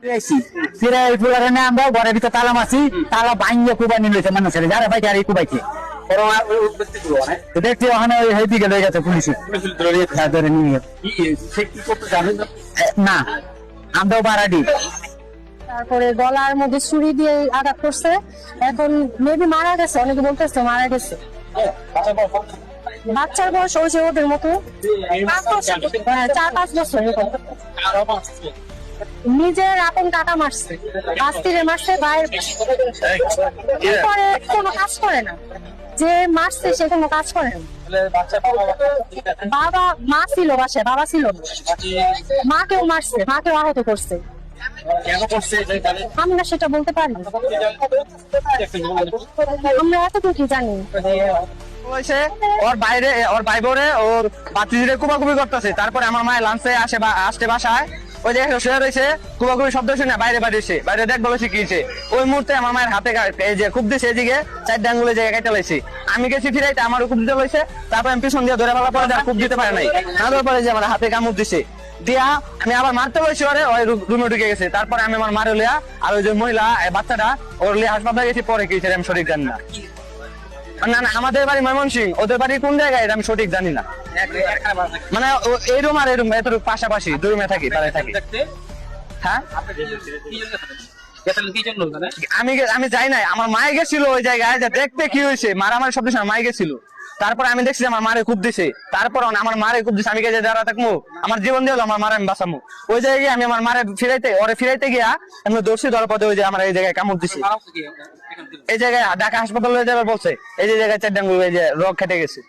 আমরা ঘরের ভিতরে তালা মারছি, তালা ভাঙিয়ে কুবাই নিয়ে লইছে মানুষের যারা বাইকে আর এই কুবাইছে দেখছি ওখানে হেদিকে লয়ে গেছে পুলিশে ধরে নিয়ে না আমরাও বাড়াডি। তারপরে গলার মধ্যে ছুরি দিয়ে আঘাত করছে, এখন মেবি মারা গেছে, অনেকে বলতেছে মারা গেছে। বাচ্চার বয়স হয়েছে ওদের মতো 4-5 বছর এরকম। নিজের আপন কাকা মারছে, বাস্তিরে মারছে, ভাইয়ের কোনো কাজ করে না, যে মারছে সে কোনো কাজ করে না। বাবা মা ছিল বাসায়, বাবা ছিল না, মাকেও মারছে, মাকেও আহত করছে। আমি না সেটা বলতে পারি, আমরা এতটুকু জানি। ওর বাইরে ওর ভাই বোনে ওর বাতিজিরে কুবাকুবি করতেছে, তারপরে আমার মায়ের লাঞ্চে আসতে বাসায় ওই যে শুয়ে রয়েছে, কুবাকুবি শব্দ শুনে বাইরে বাড়িয়েছে, বাইরে দেখ বলেছে কি হয়েছে। ওই মুহূর্তে আমার মায়ের হাতে এই যে খুব দিছে, এদিকে 4 আঙ্গুলে জায়গায় কেটে লাইছি। আমি গেছি ফিরাইতে, আমারও খুব দিতে লইছে, তারপর আমি পিছন দিয়ে ধরে ফেলার পরে খুব দিতে পারে নাই, না দেওয়ার পরে যে আমার হাতে কামড় দিছে দিয়া আমি আবার মারতে বলছি ওরে, ওই রুমে ঢুকে গেছে। তারপরে আমি আমার মারে লিয়া আর ওই যে মহিলা বাচ্চাটা ওর লিয়া হাসপাতালে গেছি, পরে কি আমি সঠিক জানি না। না না, আমাদের বাড়ি ময়মনসিংহ, ওদের বাড়ি কোন জায়গায় এটা আমি সঠিক জানি না। মানে এই রুম আর এই রুম এত পাশাপাশি 2 রুমে থাকি, পাড়ায় থাকি। হ্যাঁ আমি যাই নাই, আমার মায়ে গেছিল ওই জায়গায় দেখতে কি হয়েছে, মারামারি শব্দ শুনে মায়ে গেছিল। তারপর আমি দেখছি আমার মারে খুব দিছে, তারপর আমার মারে খুব দিছে, আমি গেছে যারা থাকবো আমার জীবন দিয়ে আমার মারে আমি বাঁচামো। ওই জায়গায় আমি আমার মারে ফিরাইতে গিয়া আমি দর্শি ধরার পথে ওই যে আমার এই জায়গায় কামড় দিছে, এই জায়গায় ঢাকা হাসপাতালে যাবে বলছে, এই যে জায়গায় 4 আঙ্গুল এই যে রগ কেটে গেছে।